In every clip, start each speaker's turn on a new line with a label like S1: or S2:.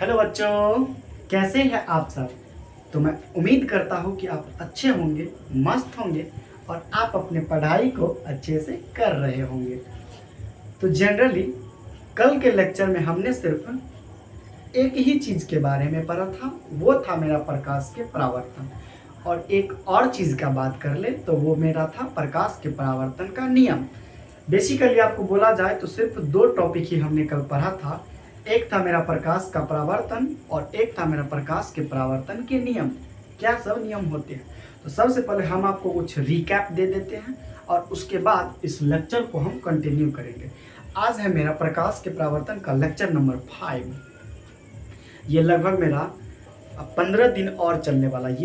S1: Hello बच्चों, कैसे हैं आप सब। तो मैं उम्मीद करता हूँ कि आप अच्छे होंगे, मस्त होंगे और आप अपने पढ़ाई को अच्छे से कर रहे होंगे। तो जनरली कल के लेक्चर में हमने सिर्फ एक ही चीज़ के बारे में पढ़ा था, वो था मेरा प्रकाश के परावर्तन। और एक और चीज़ का बात कर ले तो वो मेरा था प्रकाश के परावर्तन का नियम। बेसिकली आपको बोला जाए तो सिर्फ दो टॉपिक ही हमने कल पढ़ा था। एक था मेरा प्रकाश का परावर्तन और एक था मेरा प्रकाश के परावर्तन के नियम। क्या सब नियम होते हैं। तो सबसे पहले हम आपको कुछ रिकैप दे देते हैं और उसके बाद इस लेक्चर को हम कंटिन्यू करेंगे। आज है मेरा प्रकाश के परावर्तन का लेक्चर नंबर 5। ये लगभग मेरा 15 दिन और चलने वाला।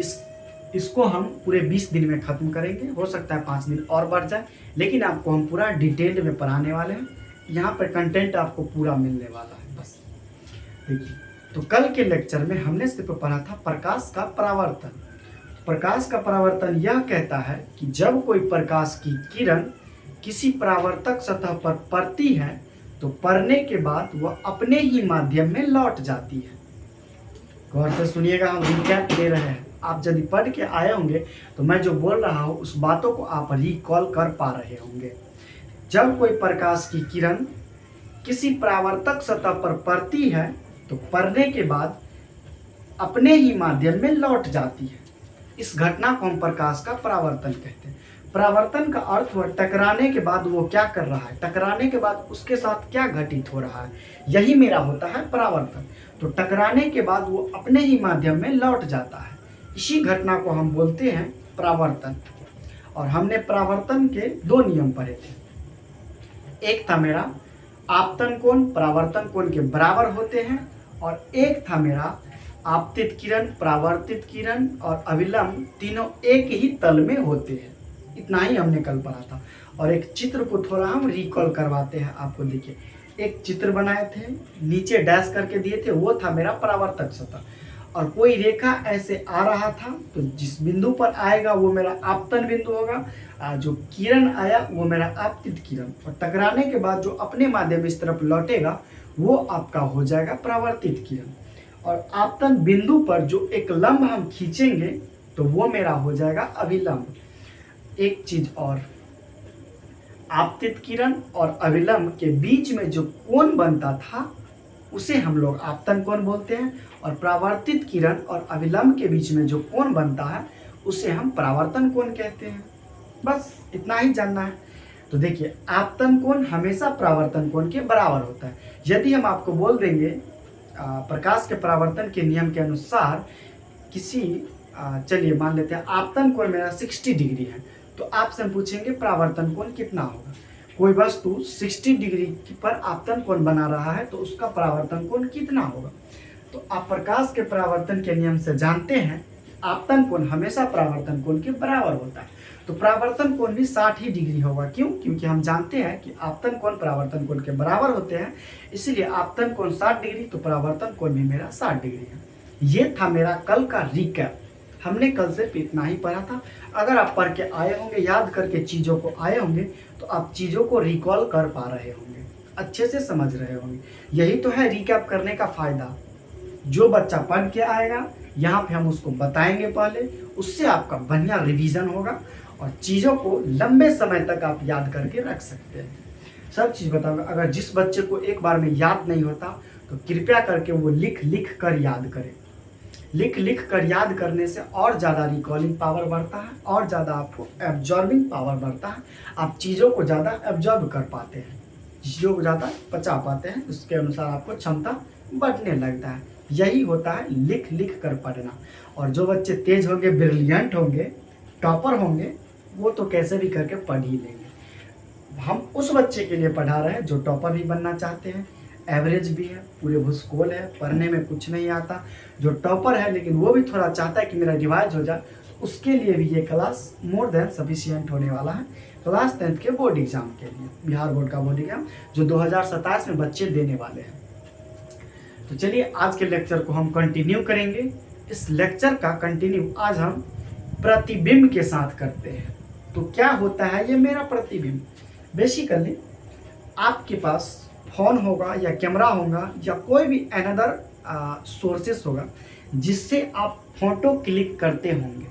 S1: इसको हम पूरे 20 दिन में ख़त्म करेंगे। हो सकता है 5 दिन और बढ़ जाए, लेकिन आपको हम पूरा डिटेल में पढ़ाने वाले हैं। यहाँ पर कंटेंट आपको पूरा मिलने वाला है। बस देखिए, तो कल के लेक्चर में हमने सिर्फ पढ़ा था प्रकाश का परावर्तन। प्रकाश का परावर्तन यह कहता है कि जब कोई प्रकाश की किरण किसी परावर्तक सतह पर पड़ती है तो पड़ने के बाद वह अपने ही माध्यम में लौट जाती है। गौर से सुनिएगा, हम रिकैप दे रहे हैं। आप यदि पढ़ के आए होंगे तो मैं जो बोल रहा हूँ उस बातों को आप रिकॉल कर पा रहे होंगे। जब कोई प्रकाश की किरण किसी परावर्तक सतह पर पड़ती है तो पड़ने के बाद अपने ही माध्यम में लौट जाती है। इस घटना को हम प्रकाश का परावर्तन कहते हैं। परावर्तन का अर्थ हुआ टकराने के बाद वो क्या कर रहा है, टकराने के बाद उसके साथ क्या घटित हो रहा है, यही मेरा होता है परावर्तन। तो टकराने के बाद वो अपने ही माध्यम में लौट जाता है। इसी घटना को हम बोलते हैं परावर्तन। और हमने परावर्तन के दो नियम पढ़े थे। एक था मेरा आपतन कोण परावर्तन कोण के बराबर होते हैं और एक था मेरा आपतित किरण, परावर्तित किरण और अभिलंब तीनों एक ही तल में होते हैं। इतना ही हमने कल पढ़ा था। और एक चित्र को थोड़ा हम रिकॉल करवाते हैं आपको। देखिए, एक चित्र बनाए थे, नीचे डैश करके दिए थे, वो था मेरा परावर्तक सतह। और कोई रेखा ऐसे आ रहा था तो जिस बिंदु पर आएगा वो मेरा आपतन बिंदु होगा। जो किरण आया वो मेरा आपतित किरण, और टकराने के बाद जो अपने माध्यम इस तरफ लौटेगा वो आपका हो जाएगा परावर्तित किरण। और आपतन बिंदु पर जो एक लंब हम खींचेंगे तो वो मेरा हो जाएगा अभिलंब। एक चीज और, आपतित किरण और अभिलंब के बीच में जो कोण बनता था उसे हम लोग आपतन कोण बोलते हैं, और परावर्तित किरण और अभिलंब के बीच में जो कोण बनता है उसे हम परावर्तन कोण कहते हैं। बस इतना ही जानना है। तो देखिए, आपतन कोण हमेशा परावर्तन कोण के बराबर होता है। यदि हम आपको बोल देंगे प्रकाश के परावर्तन के नियम के अनुसार किसी चलिए मान लेते हैं आपतन कोण मेरा 60 डिग्री है, तो आपसे हम पूछेंगे परावर्तन कोण कितना होगा। कोई वस्तु 60 डिग्री पर आपतन कोण बना रहा है तो उसका परावर्तन कोण कितना होगा। तो आप प्रकाश के परावर्तन के नियम से जानते हैं आपतन कोण हमेशा परावर्तन कोण के बराबर होता है। तो परावर्तन कोण भी 60 ही डिग्री होगा। क्यों? क्योंकि हम जानते हैं कि आपतन कोण परावर्तन कोण के बराबर होते हैं, इसलिए आपतन कोण 60 डिग्री तो परावर्तन कोण भी मेरा 60 डिग्री है। ये था मेरा कल का रिकैप। हमने कल से इतना ही पढ़ा था। अगर आप पढ़ के आए होंगे, याद करके चीज़ों को आए होंगे, तो आप चीज़ों को रिकॉल कर पा रहे होंगे, अच्छे से समझ रहे होंगे। यही तो है रिकैप करने का फ़ायदा। जो बच्चा पढ़ के आएगा यहाँ पे हम उसको बताएंगे पहले, उससे आपका बढ़िया रिवीजन होगा और चीज़ों को लंबे समय तक आप याद करके रख सकते हैं। सब चीज़ बताऊंगा। अगर जिस बच्चे को एक बार में याद नहीं होता तो कृपया करके वो लिख लिख कर याद करें। लिख लिख कर याद करने से और ज़्यादा रिकॉलिंग पावर बढ़ता है और ज़्यादा आपको एब्जॉर्बिंग पावर बढ़ता है। आप चीज़ों को ज़्यादा एब्जॉर्ब कर पाते हैं, चीज़ों को ज़्यादा पचा पाते हैं, उसके अनुसार आपको क्षमता बढ़ने लगता है। यही होता है लिख लिख कर पढ़ना। और जो बच्चे तेज होंगे, ब्रिलियंट होंगे, टॉपर होंगे, वो तो कैसे भी करके पढ़ ही लेंगे। हम उस बच्चे के लिए पढ़ा रहे हैं जो टॉपर भी बनना चाहते हैं, एवरेज भी है, पूरे भूसकोल है, पढ़ने में कुछ नहीं आता, जो टॉपर है लेकिन वो भी थोड़ा चाहता है कि मेरा रिवाइज हो जाए, उसके लिए भी ये क्लास मोर देन सफिशिएंट होने वाला है। क्लास 10th के बोर्ड एग्जाम के लिए, बिहार बोर्ड का बोर्ड एग्जाम जो 2027 में बच्चे देने वाले हैं। तो चलिए आज के लेक्चर को हम कंटिन्यू करेंगे। इस लेक्चर का कंटिन्यू आज हम प्रतिबिंब के साथ करते हैं। तो क्या होता है ये मेरा प्रतिबिंब? बेसिकली आपके पास फ़ोन होगा या कैमरा होगा या कोई भी अनदर सोर्सेस होगा जिससे आप फोटो क्लिक करते होंगे।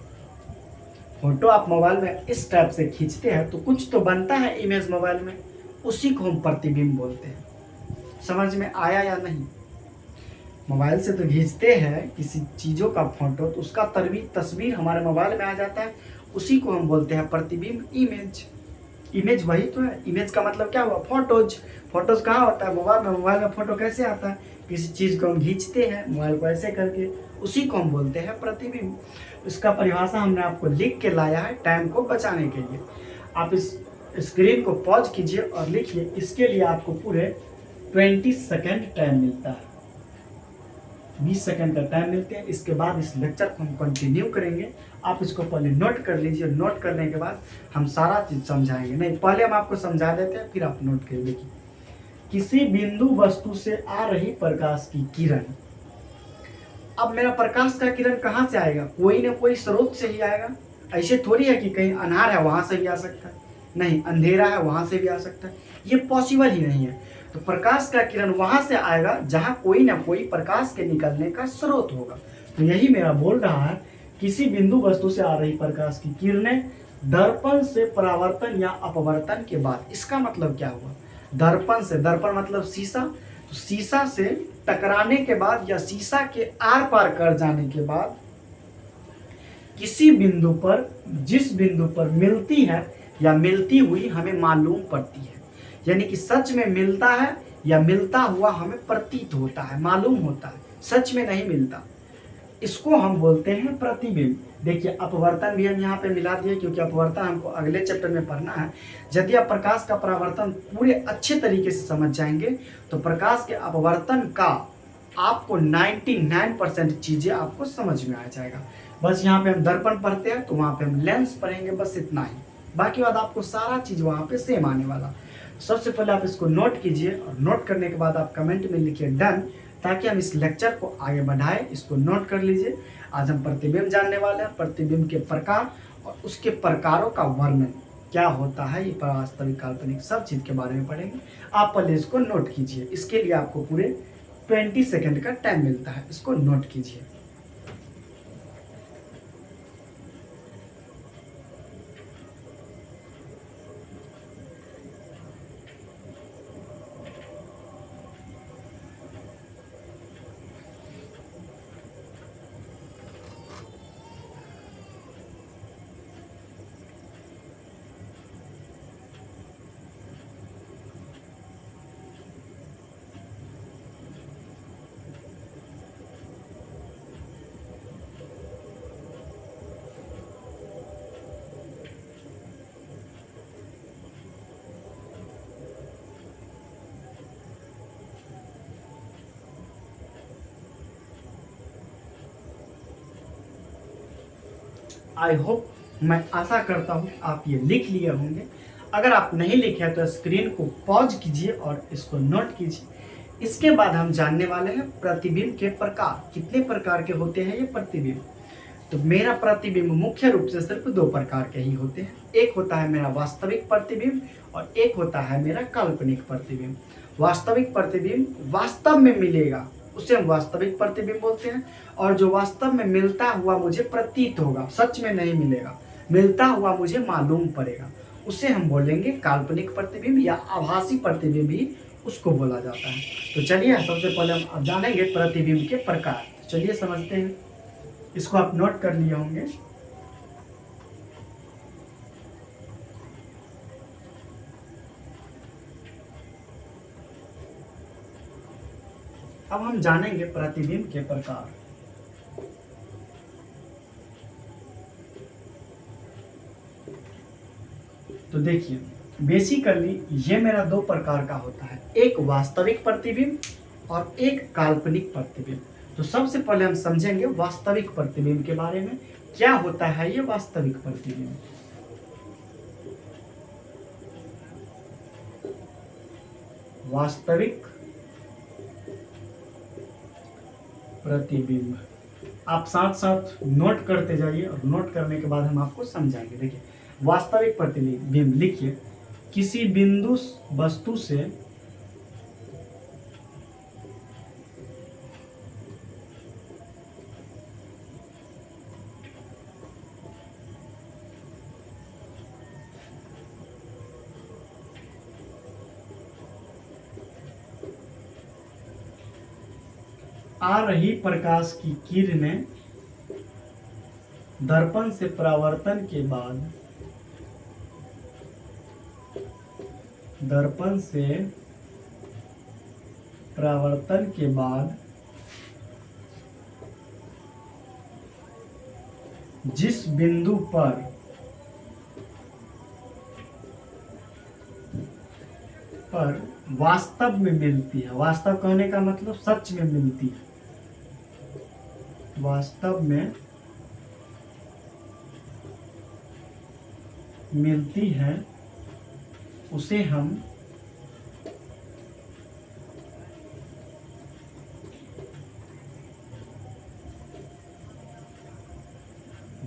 S1: फोटो आप मोबाइल में इस टाइप से खींचते हैं तो कुछ तो बनता है इमेज मोबाइल में, उसी को हम प्रतिबिंब बोलते हैं। समझ में आया या नहीं? मोबाइल से तो खींचते हैं किसी चीज़ों का फोटो तो उसका तस्वीर हमारे मोबाइल में आ जाता है, उसी को हम बोलते हैं प्रतिबिंब, इमेज। इमेज वही तो है। इमेज का मतलब क्या हुआ? फोटोज। फोटोज कहाँ होता है? मोबाइल में। मोबाइल में फोटो कैसे आता है? किसी चीज़ को हम खींचते हैं मोबाइल को ऐसे करके, उसी को हम बोलते हैं प्रतिबिंब। इसका परिभाषा हमने आपको लिख के लाया है टाइम को बचाने के लिए। आप इस स्क्रीन को पॉज कीजिए और लिखिए। इसके लिए आपको पूरे 20 सेकेंड टाइम मिलता है, 20 सेकंड का टाइम मिलते हैं। इसके बाद इस लेक्चर को हम कंटिन्यू करेंगे। आप इसको पहले नोट कर लीजिए, नोट करने के बाद हम सारा चीज़ समझाएंगे। नहीं, पहले हम आपको समझा देते हैं, फिर आप नोट कर लीजिए। किसी बिंदु वस्तु से आ रही प्रकाश की किरण। अब मेरा प्रकाश का किरण कहाँ से आएगा? कोई ना कोई स्रोत से ही आएगा। ऐसे थोड़ी है कि कहीं अनार है वहाँ से भी आ सकता है, नहीं अंधेरा है वहाँ से भी आ सकता है, ये पॉसिबल ही नहीं है। तो प्रकाश का किरण वहां से आएगा जहां कोई ना कोई प्रकाश के निकलने का स्रोत होगा। तो यही मेरा बोल रहा है, किसी बिंदु वस्तु से आ रही प्रकाश की किरणें दर्पण से परावर्तन या अपवर्तन के बाद। इसका मतलब क्या हुआ? दर्पण से, दर्पण मतलब शीशा, तो शीशा से टकराने के बाद या शीशा के आर पार कर जाने के बाद किसी बिंदु पर, जिस बिंदु पर मिलती है या मिलती हुई हमें मालूम पड़ती है, यानी कि सच में मिलता है या मिलता हुआ हमें प्रतीत होता है, मालूम होता है, सच में नहीं मिलता, इसको हम बोलते हैं प्रतिबिंब। देखिए अपवर्तन भी हम यहाँ पे मिला दिए क्योंकि अपवर्तन हमको अगले चैप्टर में पढ़ना है। यदि आप प्रकाश का परावर्तन पूरे अच्छे तरीके से समझ जाएंगे तो प्रकाश के अपवर्तन का आपको 99% चीजें आपको समझ में आ जाएगा। बस यहाँ पे हम दर्पण पढ़ते हैं तो वहाँ पे हम लेंस पढ़ेंगे, बस इतना ही। बाकी बात आपको सारा चीज वहाँ पे सेम आने वाला। सबसे पहले आप इसको नोट कीजिए और नोट करने के बाद आप कमेंट में लिखिए डन, ताकि हम इस लेक्चर को आगे बढ़ाएं। इसको नोट कर लीजिए। आज हम प्रतिबिंब जानने वाले हैं, प्रतिबिंब के प्रकार और उसके प्रकारों का वर्णन क्या होता है, ये वास्तविक काल्पनिक सब चीज़ के बारे में पढ़ेंगे। आप पहले इसको नोट कीजिए। इसके लिए आपको पूरे 20 सेकेंड का टाइम मिलता है, इसको नोट कीजिए। आई होप, मैं आशा करता हूँ आप ये लिख लिए होंगे। अगर आप नहीं लिखे तो स्क्रीन को पॉज कीजिए और इसको नोट कीजिए। इसके बाद हम जानने वाले हैं प्रतिबिंब के प्रकार। कितने प्रकार के होते हैं ये प्रतिबिंब? तो मेरा प्रतिबिंब मुख्य रूप से सिर्फ 2 प्रकार के ही होते हैं। एक होता है मेरा वास्तविक प्रतिबिंब और एक होता है मेरा काल्पनिक प्रतिबिंब। वास्तविक प्रतिबिंब वास्तव में मिलेगा, उसे हम वास्तविक प्रतिबिंब बोलते हैं। और जो वास्तव में मिलता हुआ मुझे प्रतीत होगा, सच में नहीं मिलेगा, मिलता हुआ मुझे मालूम पड़ेगा, उसे हम बोलेंगे काल्पनिक प्रतिबिंब या आभासी प्रतिबिंब भी उसको बोला जाता है। तो चलिए सबसे पहले हम अब जानेंगे प्रतिबिंब के प्रकार। चलिए समझते हैं। इसको आप नोट कर लिए होंगे। अब हम जानेंगे प्रतिबिंब के प्रकार। तो देखिए बेसिकली ये मेरा 2 प्रकार का होता है, एक वास्तविक प्रतिबिंब और एक काल्पनिक प्रतिबिंब। तो सबसे पहले हम समझेंगे वास्तविक प्रतिबिंब के बारे में। क्या होता है ये वास्तविक प्रतिबिंब? वास्तविक प्रतिबिंब आप साथ साथ नोट करते जाइए और नोट करने के बाद हम आपको समझाएंगे। देखिए वास्तविक प्रतिबिंब लिखिए, किसी बिंदु वस्तु से आ रही प्रकाश की किरणें दर्पण से परावर्तन के बाद दर्पण से परावर्तन के बाद जिस बिंदु पर वास्तव में मिलती है, वास्तव कहने का मतलब सच में मिलती है, वास्तव में मिलती है, उसे हम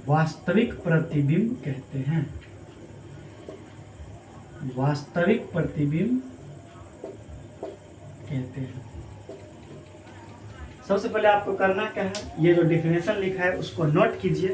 S1: वास्तविक प्रतिबिंब कहते हैं। वास्तविक प्रतिबिंब कहते हैं। सबसे पहले आपको करना क्या है, ये जो डिफिनेशन लिखा है उसको नोट कीजिए।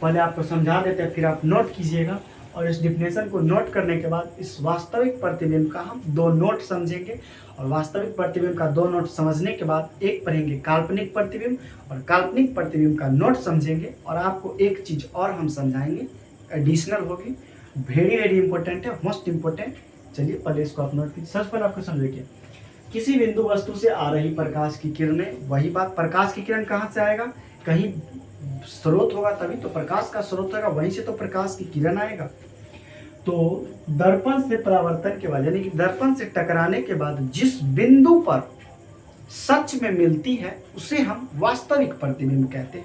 S1: पहले आपको समझा देते हैं, फिर आप नोट कीजिएगा। और इस डिफिनेशन को नोट करने के बाद इस वास्तविक प्रतिबिंब का हम दो नोट समझेंगे। और वास्तविक प्रतिबिंब का दो नोट समझने के बाद एक पढ़ेंगे काल्पनिक प्रतिबिंब, और काल्पनिक प्रतिबिंब का नोट समझेंगे। और आपको एक चीज़ और हम समझाएंगे, एडिशनल होगी, वेरी वेरी इंपॉर्टेंट है, मोस्ट इंपॉर्टेंट। चलिए पहले इसको आप नोट कीजिए। सबसे पहले आपको समझिए, किसी बिंदु वस्तु से आ रही प्रकाश की किरणें, वही बात, प्रकाश की किरण कहाँ से आएगा, कहीं स्रोत होगा तभी तो प्रकाश का स्रोत होगा, वहीं से तो प्रकाश की किरण आएगा। तो दर्पण से परावर्तन के बाद, यानी कि दर्पण से टकराने के बाद जिस बिंदु पर सच में मिलती है उसे हम वास्तविक प्रतिबिंब कहते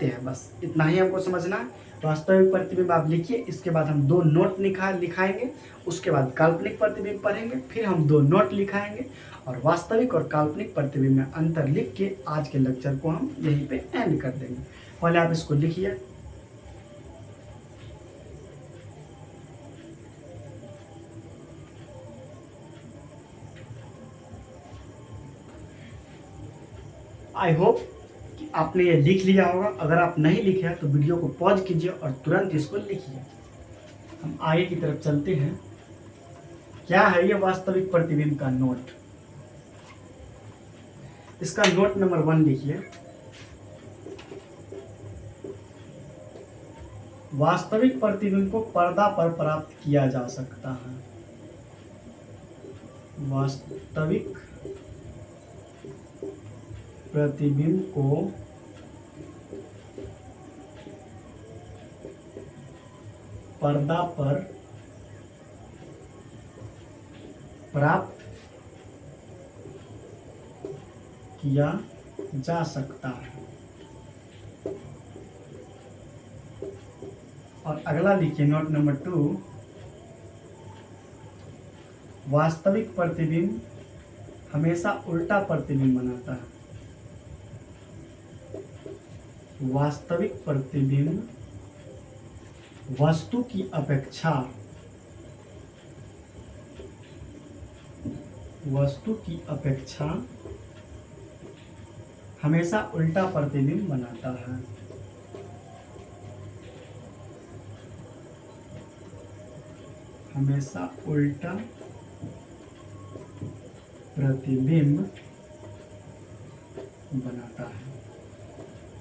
S1: हैं। बस इतना ही हमको समझना है। वास्तविक प्रतिबिंब आप लिखिए, इसके बाद हम दो नोट लिखाएंगे, उसके बाद काल्पनिक प्रतिबिंब पढ़ेंगे, फिर हम दो नोट लिखाएंगे और वास्तविक और काल्पनिक प्रतिबिंब में अंतर लिख के आज के लेक्चर को हम यहीं पे एंड कर देंगे। पहले आप इसको लिखिए। आई होप कि आपने ये लिख लिया होगा। अगर आप नहीं लिखे हैं तो वीडियो को पॉज कीजिए और तुरंत इसको लिखिए। हम आगे की तरफ चलते हैं। क्या है ये वास्तविक प्रतिबिंब का नोट? इसका नोट नंबर 1 लिखिए। वास्तविक प्रतिबिंब को पर्दा पर प्राप्त किया जा सकता है। वास्तविक प्रतिबिंब को पर्दा पर प्राप्त किया जा सकता है। और अगला लिखिए, नोट नंबर 2, वास्तविक प्रतिबिंब हमेशा उल्टा प्रतिबिंब बनाता है। वास्तविक प्रतिबिंब वस्तु की अपेक्षा हमेशा उल्टा प्रतिबिंब बनाता है। हमेशा उल्टा प्रतिबिंब बनाता है।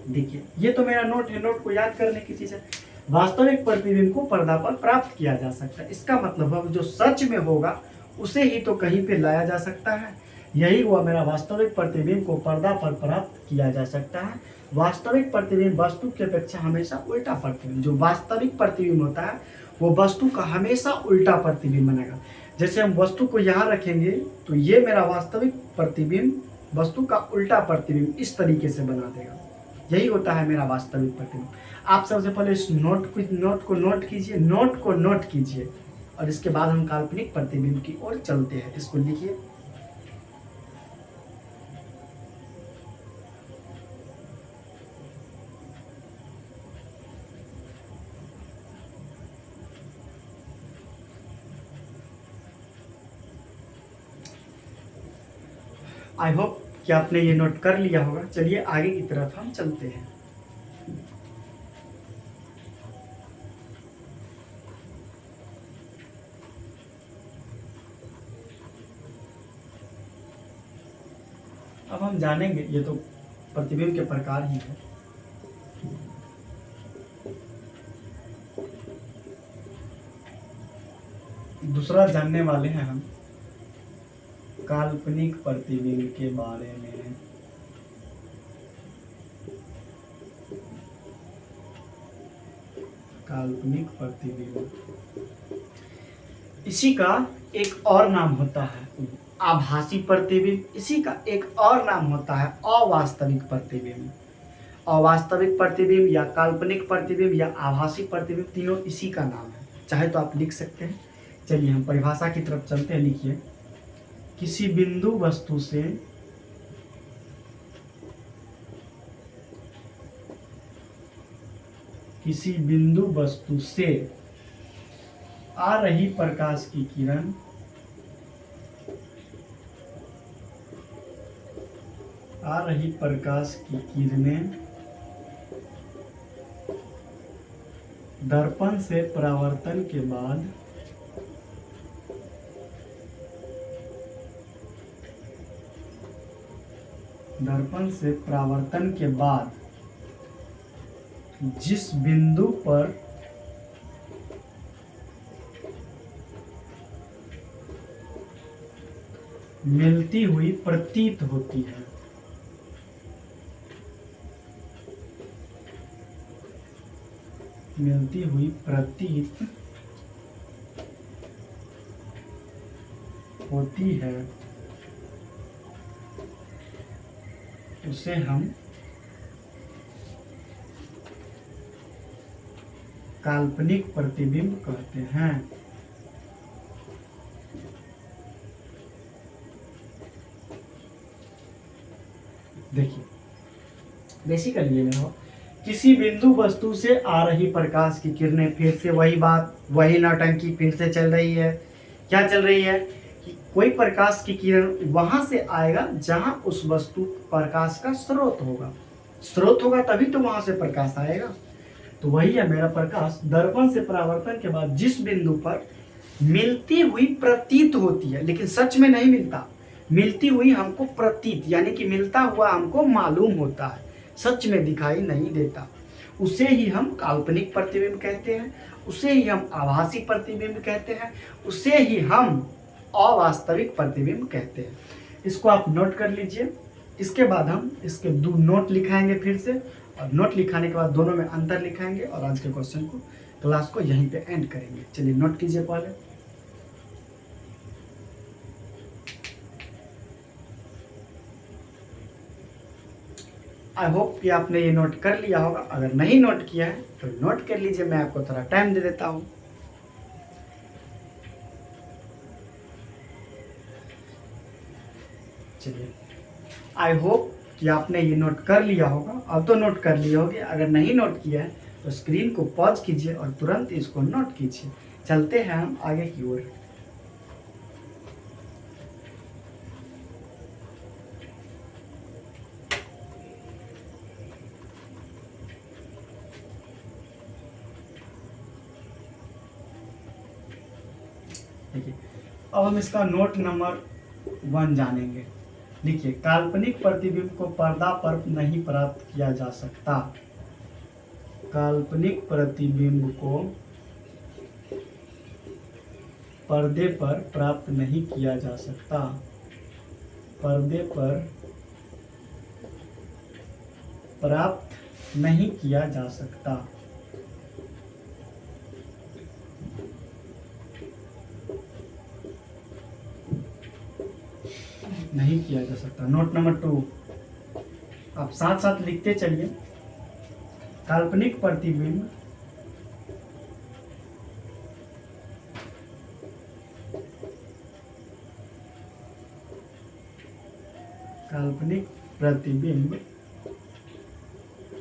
S1: देखिए, ये तो मेरा नोट है, नोट को याद करने की चीज है। वास्तविक प्रतिबिंब को पर्दा पर प्राप्त किया जा सकता है, इसका मतलब है जो सच में होगा उसे ही तो कहीं पे लाया जा सकता है। यही हुआ मेरा वास्तविक प्रतिबिंब को पर्दा पर प्राप्त किया जा सकता है। वास्तविक प्रतिबिंब वस्तु की अपेक्षा हमेशा उल्टा प्रतिबिंब, जो वास्तविक प्रतिबिंब होता है वो वस्तु का हमेशा उल्टा प्रतिबिंब बनेगा। जैसे हम वस्तु को यहाँ रखेंगे तो ये मेरा वास्तविक प्रतिबिंब वस्तु का उल्टा प्रतिबिंब इस तरीके से बना देगा। यही होता है मेरा वास्तविक प्रतिबिंब। आप सबसे पहले इस नोट को नोट कीजिए और इसके बाद हम काल्पनिक प्रतिबिंब की ओर चलते हैं। इसको लिखिए। आई होप कि आपने ये नोट कर लिया होगा। चलिए आगे की तरफ हम चलते हैं। अब हम जानेंगे, ये तो प्रतिबिंब के प्रकार ही है। दूसरा जानने वाले हैं हम काल्पनिक प्रतिबिंब के बारे में। काल्पनिक प्रतिबिंब, इसी का एक और नाम होता है आभासी प्रतिबिंब, इसी का एक और नाम होता है अवास्तविक प्रतिबिंब। अवास्तविक प्रतिबिंब या काल्पनिक प्रतिबिंब या आभासी प्रतिबिंब, तीनों इसी का नाम है। चाहे तो आप लिख सकते हैं। चलिए हम परिभाषा की तरफ चलते हैं। लिखिए, किसी बिंदु वस्तु से आ रही प्रकाश की किरण किरणें दर्पण से परावर्तन के बाद जिस बिंदु पर मिलती हुई प्रतीत होती है, उसे हम काल्पनिक प्रतिबिंब कहते हैं। देखिए, बेसिकली ये हो, किसी बिंदु वस्तु से आ रही प्रकाश की किरणें, फिर से वही बात, वही नौटंकी फिर से चल रही है। क्या चल रही है कि कोई प्रकाश की किरण वहां से आएगा जहां उस वस्तु प्रकाश का स्रोत होगा, तभी तो वहां से प्रकाश आएगा। तो वही है मेरा प्रकाश, दर्पण से परावर्तन के बाद जिस बिंदु पर मिलती हुई प्रतीत होती है, लेकिन सच में नहीं मिलता, मिलती हुई हमको प्रतीत यानी कि मिलता हुआ हमको मालूम होता है, सच में दिखाई नहीं देता, उसे ही हम काल्पनिक प्रतिबिंब कहते हैं, उसे ही हम आभासी प्रतिबिंब कहते हैं, उसे ही हम अवास्तविक प्रतिबिंब कहते हैं। इसको आप नोट कर लीजिए। इसके बाद हम इसके दो नोट लिखाएंगे फिर से, और नोट लिखाने के बाद दोनों में अंतर लिखाएंगे और आज के क्वेश्चन को, क्लास को यहीं पे एंड करेंगे। चलिए नोट कीजिए पहले। आई होप कि आपने ये नोट कर लिया होगा। अगर नहीं नोट किया है तो नोट कर लीजिए, मैं आपको थोड़ा टाइम दे देता हूँ। चलिए, आई होप कि आपने ये नोट कर लिया होगा। अब तो नोट कर लिए होगे, अगर नहीं नोट किया है तो स्क्रीन को पॉज कीजिए और तुरंत इसको नोट कीजिए। चलते हैं हम आगे की ओर। देखिए, अब हम इसका नोट नंबर 1 जानेंगे। लिखिए, काल्पनिक प्रतिबिंब को पर्दा पर नहीं प्राप्त किया जा सकता। काल्पनिक प्रतिबिंब को पर्दे पर प्राप्त नहीं किया जा सकता। पर्दे पर प्राप्त नहीं किया जा सकता। नहीं किया जा सकता। नोट नंबर 2, आप साथ साथ लिखते चलिए। काल्पनिक प्रतिबिंब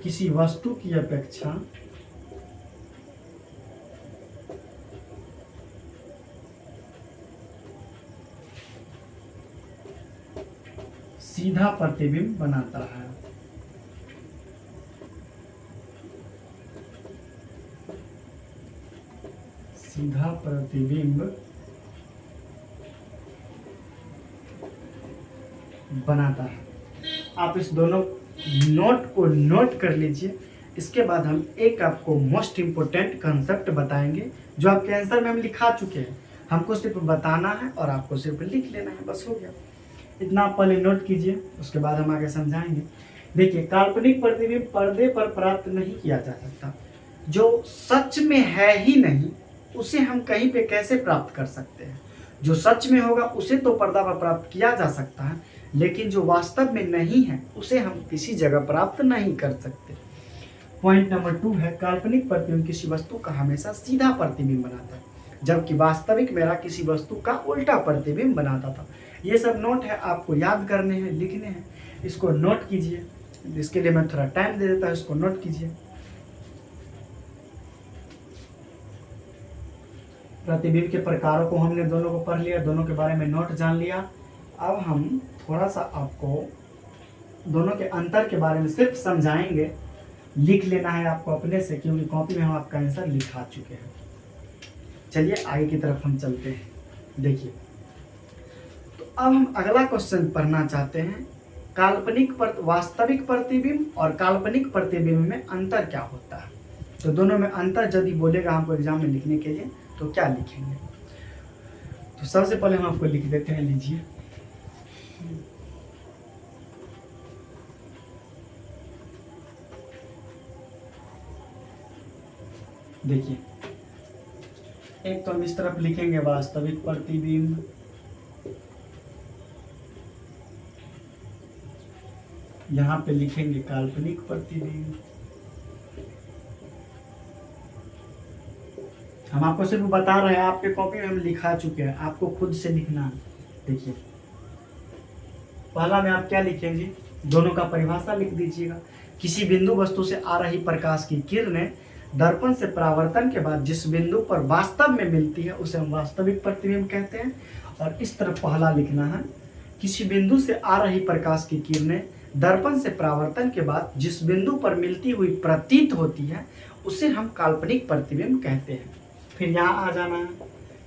S1: किसी वस्तु की अपेक्षा सीधा प्रतिबिंब बनाता है। सीधा प्रतिबिंब बनाता है। आप इस दोनों नोट को नोट कर लीजिए। इसके बाद हम एक आपको मोस्ट इम्पोर्टेंट कंसेप्ट बताएंगे जो आपके आंसर में हम लिखा चुके हैं। हमको सिर्फ बताना है और आपको सिर्फ लिख लेना है, बस हो गया। इतना आप पहले नोट कीजिए, उसके बाद हम आगे समझाएंगे। देखिए, काल्पनिक प्रतिबिंब पर्दे पर प्राप्त नहीं किया जा सकता। जो सच में है ही नहीं उसे हम कहीं पे कैसे प्राप्त कर सकते हैं? जो सच में होगा उसे तो पर्दा पर प्राप्त किया जा सकता है, लेकिन जो वास्तव में नहीं है उसे हम किसी जगह प्राप्त नहीं कर सकते। पॉइंट नंबर 2 है, काल्पनिक प्रतिबिंब किसी वस्तु का हमेशा सीधा प्रतिबिंब बनाता है, जबकि वास्तविक मेरा किसी वस्तु का उल्टा प्रतिबिंब बनाता था। ये सब नोट है, आपको याद करने हैं, लिखने हैं। इसको नोट कीजिए। इसके लिए मैं थोड़ा टाइम दे देता हूँ, इसको नोट कीजिए। प्रतिबिंब के प्रकारों को हमने दोनों को पढ़ लिया, दोनों के बारे में नोट जान लिया। अब हम थोड़ा सा आपको दोनों के अंतर के बारे में सिर्फ समझाएंगे। लिख लेना है आपको अपने से, क्योंकि कॉपी में हम आपका आंसर लिखा चुके हैं। चलिए आगे की तरफ हम चलते हैं। देखिए, तो अब हम अगला क्वेश्चन पढ़ना चाहते हैं। वास्तविक प्रतिबिंब और काल्पनिक प्रतिबिंब में अंतर क्या होता है? तो दोनों में अंतर यदि बोलेगा हमको एग्जाम में लिखने के लिए, तो क्या लिखेंगे? तो सबसे पहले हम आपको लिख देते हैं, लीजिए। देखिए, एक तो हम इस तरफ लिखेंगे वास्तविक प्रतिबिंब, यहाँ पे लिखेंगे काल्पनिक प्रतिबिंब। हम आपको सिर्फ बता रहे हैं, आपके कॉपी में हम लिखा चुके हैं, आपको खुद से लिखना है। देखिए, पहला में आप क्या लिखेंगे? दोनों का परिभाषा लिख दीजिएगा। किसी बिंदु वस्तु से आ रही प्रकाश की किरणें दर्पण से परावर्तन के बाद जिस बिंदु पर वास्तव में मिलती है उसे हम वास्तविक प्रतिबिंब कहते हैं। और इस तरफ पहला लिखना है, किसी बिंदु से आ रही प्रकाश की किरणें दर्पण से परावर्तन के बाद जिस बिंदु पर मिलती हुई प्रतीत होती है उसे हम काल्पनिक प्रतिबिंब कहते हैं। फिर यहाँ आ जाना है,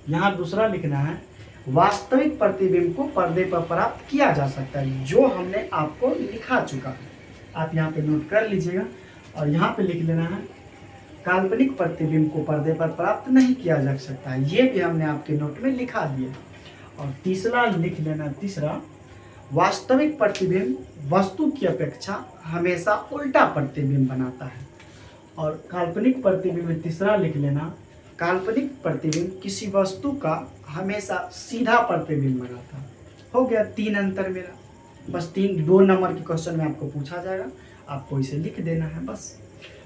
S1: यहाँ दूसरा लिखना है, वास्तविक प्रतिबिंब को पर्दे पर प्राप्त किया जा सकता है, जो हमने आपको लिखा चुका है। आप यहाँ पे नोट कर लीजिएगा। और यहाँ पे लिख लेना है, काल्पनिक प्रतिबिंब को पर्दे पर प्राप्त नहीं किया जा सकता है, ये भी हमने आपके नोट में लिखा दिया। और तीसरा लिख लेना, तीसरा, वास्तविक प्रतिबिंब वस्तु की अपेक्षा हमेशा उल्टा प्रतिबिंब बनाता है। और काल्पनिक प्रतिबिंब तीसरा लिख लेना, काल्पनिक प्रतिबिंब किसी वस्तु का हमेशा सीधा प्रतिबिंब बनाता है। हो गया 3 अंतर मेरा। बस 2 नंबर के क्वेश्चन में आपको पूछा जाएगा, आपको इसे लिख देना है। बस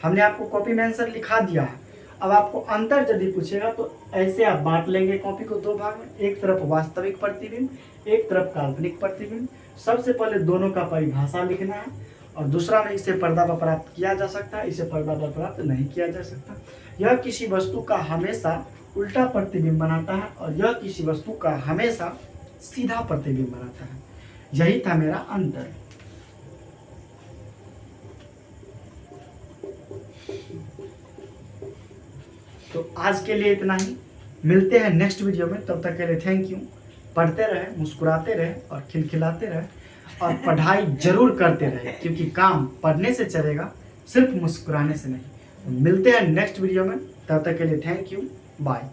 S1: हमने आपको कॉपी में आंसर लिखा दिया है। अब आपको अंतर यदि पूछेगा तो ऐसे आप बांट लेंगे कॉपी को 2 भाग में, एक तरफ वास्तविक प्रतिबिंब, एक तरफ काल्पनिक प्रतिबिंब। सबसे पहले दोनों का परिभाषा लिखना है, और दूसरा में इसे पर्दा पर प्राप्त किया जा सकता है, इसे पर्दा पर प्राप्त नहीं किया जा सकता। यह किसी वस्तु का हमेशा उल्टा प्रतिबिंब बनाता है और यह किसी वस्तु का हमेशा सीधा प्रतिबिंब बनाता है। यही था मेरा अंतर। तो आज के लिए इतना ही, मिलते हैं नेक्स्ट वीडियो में। तब तक के लिए थैंक यू। पढ़ते रहे, मुस्कुराते रहे और खिलखिलाते रहे, और पढ़ाई जरूर करते रहे, क्योंकि काम पढ़ने से चलेगा, सिर्फ मुस्कुराने से नहीं। मिलते हैं नेक्स्ट वीडियो में, तब तक के लिए थैंक यू, बाय।